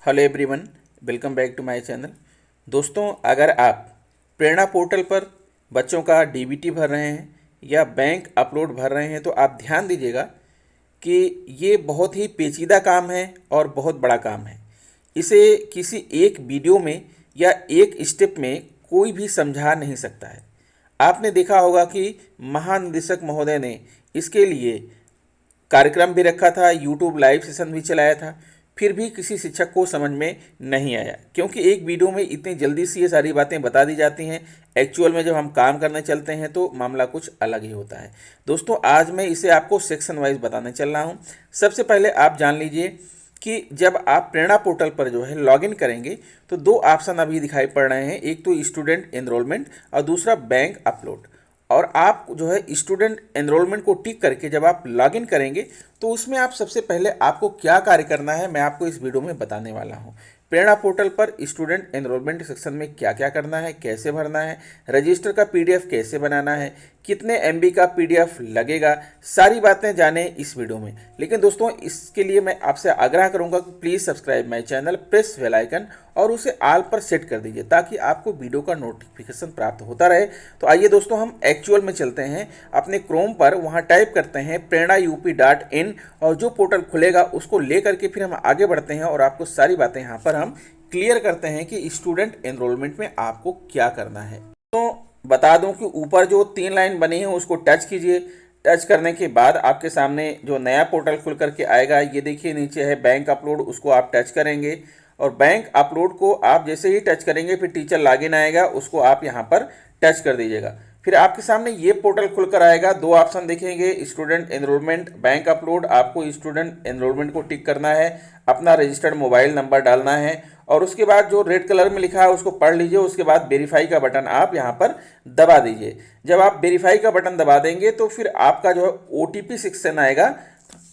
Hello everyone, welcome back to my channel. दोस्तों, अगर आप प्रेरणा पोर्टल पर बच्चों का डीबीटी भर रहे हैं या बैंक अपलोड भर रहे हैं तो आप ध्यान दीजिएगा कि ये बहुत ही पेचीदा काम है और बहुत बड़ा काम है। इसे किसी एक वीडियो में या एक स्टेप में कोई भी समझा नहीं सकता है। आपने देखा होगा कि महानिदेशक महोदय ने इसके लिए कार्यक्रम भी रखा था, यूट्यूब लाइव सेशन भी चलाया था, फिर भी किसी शिक्षक को समझ में नहीं आया, क्योंकि एक वीडियो में इतनी जल्दी से ये सारी बातें बता दी जाती हैं। एक्चुअल में जब हम काम करने चलते हैं तो मामला कुछ अलग ही होता है। दोस्तों, आज मैं इसे आपको सेक्शन वाइज बताने चल रहा हूँ। सबसे पहले आप जान लीजिए कि जब आप प्रेरणा पोर्टल पर जो है लॉगिन करेंगे तो दो ऑप्शन अभी दिखाई पड़ रहे हैं, एक तो स्टूडेंट एनरोलमेंट और दूसरा बैंक अपलोड। और आप जो है स्टूडेंट एनरोलमेंट को टिक करके जब आप लॉगिन करेंगे तो उसमें आप सबसे पहले आपको क्या कार्य करना है मैं आपको इस वीडियो में बताने वाला हूं। प्रेरणा पोर्टल पर स्टूडेंट एनरोलमेंट सेक्शन में क्या क्या करना है, कैसे भरना है, रजिस्टर का पीडीएफ कैसे बनाना है, कितने एमबी का पीडीएफ लगेगा, सारी बातें जाने इस वीडियो में। लेकिन दोस्तों, इसके लिए मैं आपसे आग्रह करूंगा कि please subscribe my channel, press bell icon और उसे ऑल पर सेट कर दीजिए ताकि आपको वीडियो का नोटिफिकेशन प्राप्त होता रहे। तो आइए दोस्तों, हम एक्चुअल में चलते हैं। अपने क्रोम पर वहाँ टाइप करते हैं prerana-up.in और जो पोर्टल खुलेगा उसको ले करके फिर हम आगे बढ़ते हैं और आपको सारी बातें यहाँ पर हम क्लियर करते हैं कि स्टूडेंट एनरोलमेंट में आपको क्या करना है। तो बता दूं कि ऊपर जो 3 लाइन बनी है उसको टच कीजिए। टच करने के बाद आपके सामने जो नया पोर्टल खुल करके आएगा, ये देखिए नीचे है बैंक अपलोड, उसको आप टच करेंगे और बैंक अपलोड को आप जैसे ही टच करेंगे फिर टीचर लॉगिन आएगा, उसको आप यहाँ पर टच कर दीजिएगा। फिर आपके सामने ये पोर्टल खुलकर आएगा, दो ऑप्शन दिखेंगे, स्टूडेंट एनरोलमेंट, बैंक अपलोड। आपको स्टूडेंट एनरोलमेंट को टिक करना है, अपना रजिस्टर्ड मोबाइल नंबर डालना है और उसके बाद जो रेड कलर में लिखा है उसको पढ़ लीजिए। उसके बाद वेरीफाई का बटन आप यहाँ पर दबा दीजिए। जब आप वेरीफाई का बटन दबा देंगे तो फिर आपका जो है ओटीपी सेक्शन आएगा।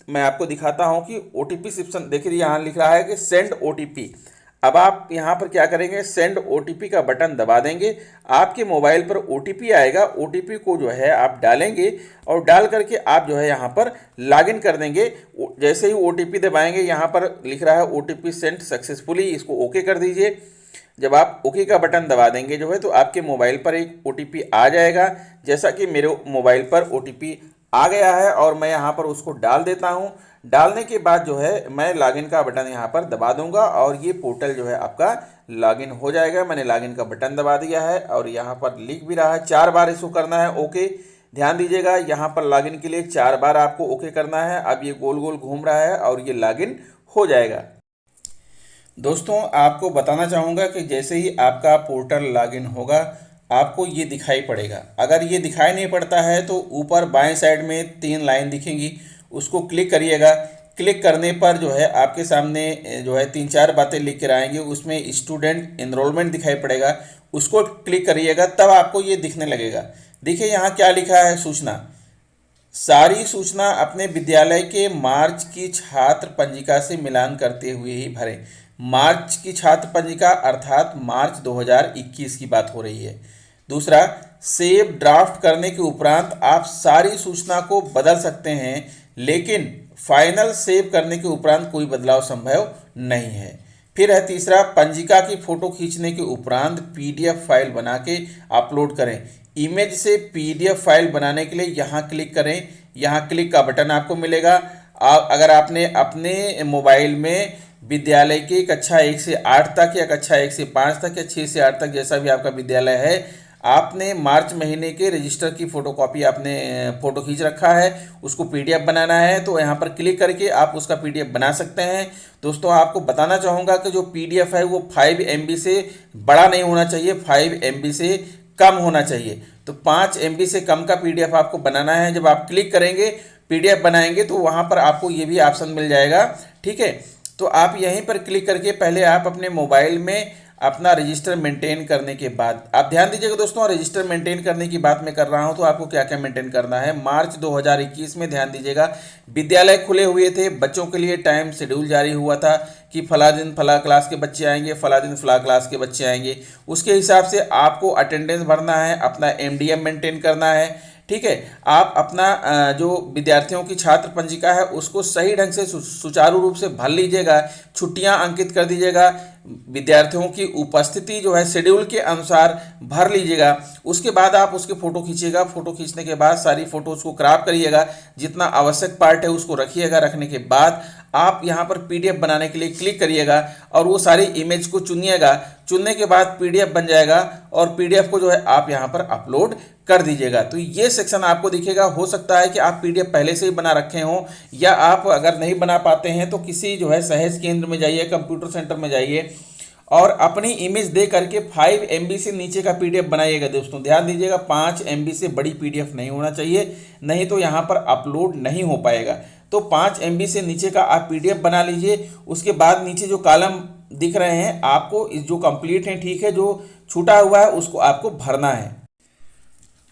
मैं आपको दिखाता हूँ कि ओटीपी सेक्शन देखिए, यहाँ लिख रहा है कि सेंड ओटीपी। अब आप यहाँ पर क्या करेंगे, सेंड ओटीपी का बटन दबा देंगे। आपके मोबाइल पर ओटीपी आएगा, ओटीपी को जो है आप डालेंगे और डाल करके आप जो है यहाँ पर लॉगिन कर देंगे। जैसे ही ओटीपी दबाएंगे यहाँ पर लिख रहा है ओटीपी सेंड सक्सेसफुली, इसको ओके कर दीजिए। जब आप ओके का बटन दबा देंगे जो है तो आपके मोबाइल पर एक ओटीपी आ जाएगा, जैसा कि मेरे मोबाइल पर ओटीपी आ गया है और मैं यहाँ पर उसको डाल देता हूँ। डालने के बाद जो है मैं लॉगिन का बटन यहाँ पर दबा दूंगा और ये पोर्टल जो है आपका लॉगिन हो जाएगा। मैंने लॉगिन का बटन दबा दिया है और यहाँ पर लिख भी रहा है 4 बार इसको करना है ओके। ध्यान दीजिएगा, यहाँ पर लॉगिन के लिए 4 बार आपको ओके करना है। अब ये गोल गोल घूम रहा है और ये लॉगिन हो जाएगा। दोस्तों, आपको बताना चाहूँगा कि जैसे ही आपका पोर्टल लॉगिन होगा आपको ये दिखाई पड़ेगा। अगर ये दिखाई नहीं पड़ता है तो ऊपर बाएं साइड में 3 लाइन दिखेंगी, उसको क्लिक करिएगा। क्लिक करने पर जो है आपके सामने जो है 3-4 बातें लिख कर आएंगी, उसमें स्टूडेंट एनरोलमेंट दिखाई पड़ेगा, उसको क्लिक करिएगा, तब आपको ये दिखने लगेगा। देखिए यहाँ क्या लिखा है, सूचना। सारी सूचना अपने विद्यालय के मार्च की छात्र पंजिका से मिलान करते हुए ही भरें। मार्च की छात्र पंजिका अर्थात मार्च 2021 की बात हो रही है। दूसरा, सेव ड्राफ्ट करने के उपरांत आप सारी सूचना को बदल सकते हैं, लेकिन फाइनल सेव करने के उपरांत कोई बदलाव संभव नहीं है। फिर है तीसरा, पंजिका की फोटो खींचने के उपरांत पीडीएफ फाइल बना के अपलोड करें। इमेज से पीडीएफ फाइल बनाने के लिए यहाँ क्लिक करें, यहाँ क्लिक का बटन आपको मिलेगा। अगर आपने अपने मोबाइल में विद्यालय के कक्षा 1 से 8 तक या कक्षा 1 से 5 तक या 6 से 8 तक जैसा भी आपका विद्यालय है, आपने मार्च महीने के रजिस्टर की फोटोकॉपी आपने फ़ोटो खींच रखा है, उसको पीडीएफ बनाना है तो यहाँ पर क्लिक करके आप उसका पीडीएफ बना सकते हैं। दोस्तों, आपको बताना चाहूँगा कि जो पीडीएफ है वो 5 MB से बड़ा नहीं होना चाहिए, 5 MB से कम होना चाहिए। तो 5 MB से कम का पीडीएफ आपको बनाना है। जब आप क्लिक करेंगे पीडीएफ बनाएंगे तो वहाँ पर आपको ये भी ऑप्शन मिल जाएगा, ठीक है। तो आप यहीं पर क्लिक करके पहले आप अपने मोबाइल में अपना रजिस्टर मेंटेन करने के बाद, आप ध्यान दीजिएगा दोस्तों, रजिस्टर मेंटेन करने की बात मैं कर रहा हूं तो आपको क्या क्या मेंटेन करना है। मार्च 2021 में ध्यान दीजिएगा, विद्यालय खुले हुए थे, बच्चों के लिए टाइम शेड्यूल जारी हुआ था कि फला दिन फला क्लास के बच्चे आएंगे, फला दिन फला क्लास के बच्चे आएंगे। उसके हिसाब से आपको अटेंडेंस भरना है, अपना एमडीएम मेंटेन करना है, ठीक है। आप अपना जो विद्यार्थियों की छात्र पंजिका है उसको सही ढंग से सुचारू रूप से भर लीजिएगा, छुट्टियां अंकित कर दीजिएगा, विद्यार्थियों की उपस्थिति जो है शेड्यूल के अनुसार भर लीजिएगा। उसके बाद आप उसके फ़ोटो खींचिएगा। फ़ोटो खींचने के बाद सारी फ़ोटोज़ को क्रॉप करिएगा, जितना आवश्यक पार्ट है उसको रखिएगा। रखने के बाद आप यहाँ पर पीडीएफ बनाने के लिए क्लिक करिएगा और वो सारी इमेज को चुनिएगा। चुनने के बाद पीडीएफ बन जाएगा और पीडीएफ को जो है आप यहाँ पर अपलोड कर दीजिएगा। तो ये सेक्शन आपको दिखेगा। हो सकता है कि आप पीडीएफ पहले से ही बना रखे हों, या आप अगर नहीं बना पाते हैं तो किसी जो है सहज केंद्र में जाइए, कंप्यूटर सेंटर में जाइए और अपनी इमेज दे करके 5 MB से नीचे का पीडीएफ बनाइएगा। दोस्तों ध्यान दीजिएगा, 5 MB से बड़ी पीडीएफ नहीं होना चाहिए, नहीं तो यहाँ पर अपलोड नहीं हो पाएगा। तो 5 MB से नीचे का आप पीडीएफ बना लीजिए। उसके बाद नीचे जो कॉलम दिख रहे हैं आपको, इस जो कंप्लीट है, ठीक है, जो छूटा हुआ है उसको आपको भरना है।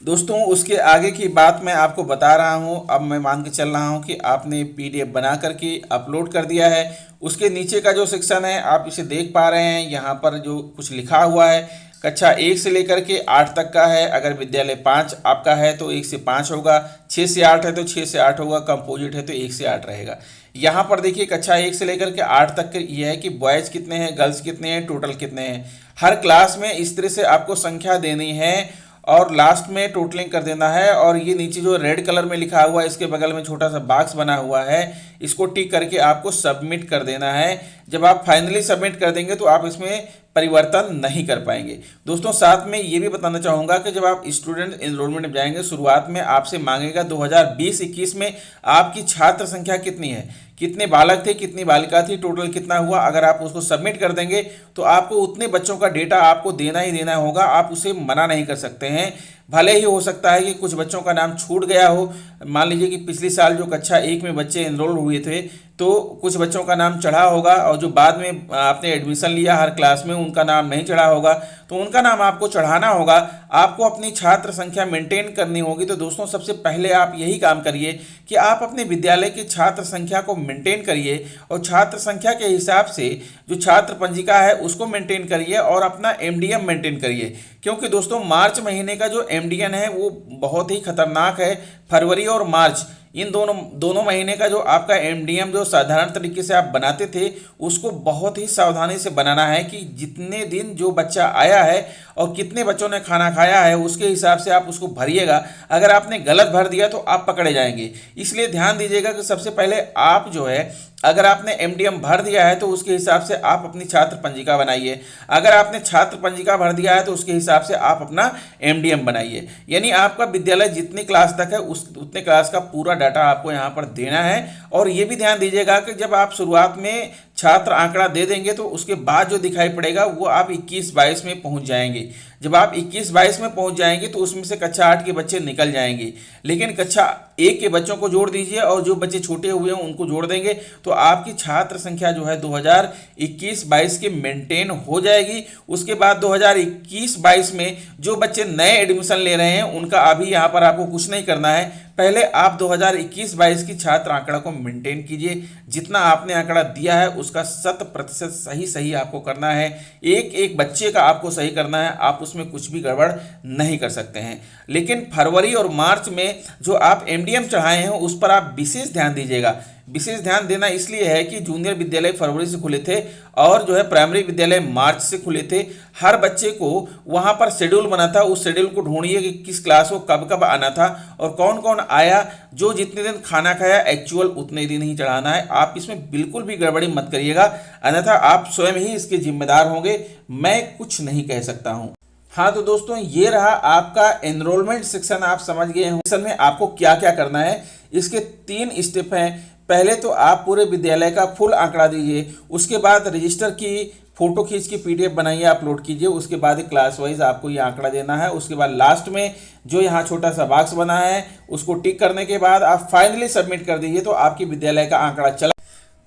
दोस्तों उसके आगे की बात मैं आपको बता रहा हूं। अब मैं मान के चल रहा हूं कि आपने पीडीएफ बना करके अपलोड कर दिया है। उसके नीचे का जो सेक्शन है आप इसे देख पा रहे हैं, यहाँ पर जो कुछ लिखा हुआ है कक्षा 1 से लेकर के 8 तक का है। अगर विद्यालय 5 आपका है तो 1 से 5 होगा, 6 से 8 है तो 6 से 8 होगा, कंपोजिट है तो 1 से 8 रहेगा। यहाँ पर देखिए कक्षा 1 से लेकर के 8 तक ये है कि बॉयज़ कितने हैं, गर्ल्स कितने हैं, टोटल कितने हैं। हर क्लास में इस तरह से आपको संख्या देनी है और लास्ट में टोटलिंग कर देना है। और ये नीचे जो रेड कलर में लिखा हुआ है इसके बगल में छोटा सा बॉक्स बना हुआ है, इसको टिक करके आपको सबमिट कर देना है। जब आप फाइनली सबमिट कर देंगे तो आप इसमें परिवर्तन नहीं कर पाएंगे। दोस्तों साथ में ये भी बताना चाहूँगा कि जब आप स्टूडेंट एनरोलमेंट में जाएंगे, शुरुआत में आपसे मांगेगा 2020-21 में आपकी छात्र संख्या कितनी है, कितने बालक थे, कितनी बालिका थी, टोटल कितना हुआ। अगर आप उसको सबमिट कर देंगे तो आपको उतने बच्चों का डेटा आपको देना ही देना होगा, आप उसे मना नहीं कर सकते हैं। भले ही हो सकता है कि कुछ बच्चों का नाम छूट गया हो। मान लीजिए कि पिछली साल जो कक्षा 1 में बच्चे एनरोल हुए थे तो कुछ बच्चों का नाम चढ़ा होगा और जो बाद में आपने एडमिशन लिया हर क्लास में उनका नाम नहीं चढ़ा होगा, तो उनका नाम आपको चढ़ाना होगा। आपको अपनी छात्र संख्या मेंटेन करनी होगी। तो दोस्तों सबसे पहले आप यही काम करिए कि आप अपने विद्यालय की छात्र संख्या को मेंटेन करिए और छात्र संख्या के हिसाब से जो छात्र पंजिका है उसको मेंटेन करिए और अपना एमडीएम मेंटेन करिए। क्योंकि दोस्तों मार्च महीने का जो एमडीएन है वो बहुत ही खतरनाक है। फरवरी और मार्च इन दोनों महीने का जो आपका एमडीएम जो साधारण तरीके से आप बनाते थे उसको बहुत ही सावधानी से बनाना है कि जितने दिन जो बच्चा आया है और कितने बच्चों ने खाना खाया है उसके हिसाब से आप उसको भरिएगा। अगर आपने गलत भर दिया तो आप पकड़े जाएंगे। इसलिए ध्यान दीजिएगा कि सबसे पहले आप जो है अगर आपने एमडीएम भर दिया है तो उसके हिसाब से आप अपनी छात्र पंजिका बनाइए। अगर आपने छात्र पंजिका भर दिया है तो उसके हिसाब से आप अपना एमडीएम बनाइए। यानी आपका विद्यालय जितनी क्लास तक है उतने क्लास का पूरा डाटा आपको यहाँ पर देना है। और ये भी ध्यान दीजिएगा कि जब आप शुरुआत में छात्र आंकड़ा दे देंगे तो उसके बाद जो दिखाई पड़ेगा वो आप 21-22 में पहुँच जाएंगे। जब आप 21-22 में पहुंच जाएंगे तो उसमें से कक्षा 8 के बच्चे निकल जाएंगे, लेकिन कक्षा 1 के बच्चों को जोड़ दीजिए और जो बच्चे छोटे हुए हैं उनको जोड़ देंगे तो आपकी छात्र संख्या जो है 2021-22 की मेंटेन हो जाएगी। उसके बाद 2021-22 में जो बच्चे नए एडमिशन ले रहे हैं उनका अभी यहाँ पर आपको कुछ नहीं करना है। पहले आप 2021-22 की छात्र आंकड़ा को मेंटेन कीजिए। जितना आपने आंकड़ा दिया है उसका 100% सही आपको करना है। एक बच्चे का आपको सही करना है, आप उसमें कुछ भी गड़बड़ नहीं कर सकते हैं। लेकिन फरवरी और मार्च में जो आप एमडीएम चढ़ाए हैं उस पर आप विशेष ध्यान दीजिएगा। विशेष ध्यान देना इसलिए है कि जूनियर विद्यालय फरवरी से खुले थे और जो है प्राइमरी विद्यालय मार्च से खुले थे। हर बच्चे को वहां पर शेड्यूल बना था, उस शेड्यूल को ढूंढिए कि किस क्लास को कब कब आना था और कौन कौन आया। जो जितने दिन खाना खाया एक्चुअल उतने दिन ही चढ़ाना है। आप इसमें बिल्कुल भी गड़बड़ी मत करिएगा, अन्यथा आप स्वयं ही इसके जिम्मेदार होंगे। मैं कुछ नहीं कह सकता हूं। हाँ तो दोस्तों ये रहा आपका एनरोलमेंट सेक्शन। आप समझ गए हैं सेक्शन में आपको क्या क्या करना है। इसके 3 स्टेप हैं। पहले तो आप पूरे विद्यालय का फुल आंकड़ा दीजिए, उसके बाद रजिस्टर की फोटो खींच के पीडीएफ बनाइए, अपलोड कीजिए। उसके बाद क्लास वाइज आपको ये आंकड़ा देना है। उसके बाद लास्ट में जो यहाँ छोटा सा बॉक्स बना है उसको टिक करने के बाद आप फाइनली सबमिट कर दीजिए तो आपकी विद्यालय का आंकड़ा चला।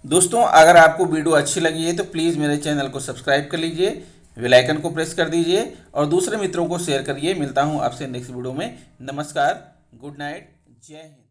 दोस्तों अगर आपको वीडियो अच्छी लगी है तो प्लीज़ मेरे चैनल को सब्सक्राइब कर लीजिए, बेल आइकन को प्रेस कर दीजिए और दूसरे मित्रों को शेयर करिए। मिलता हूँ आपसे नेक्स्ट वीडियो में। नमस्कार, गुड नाइट, जय हिंद।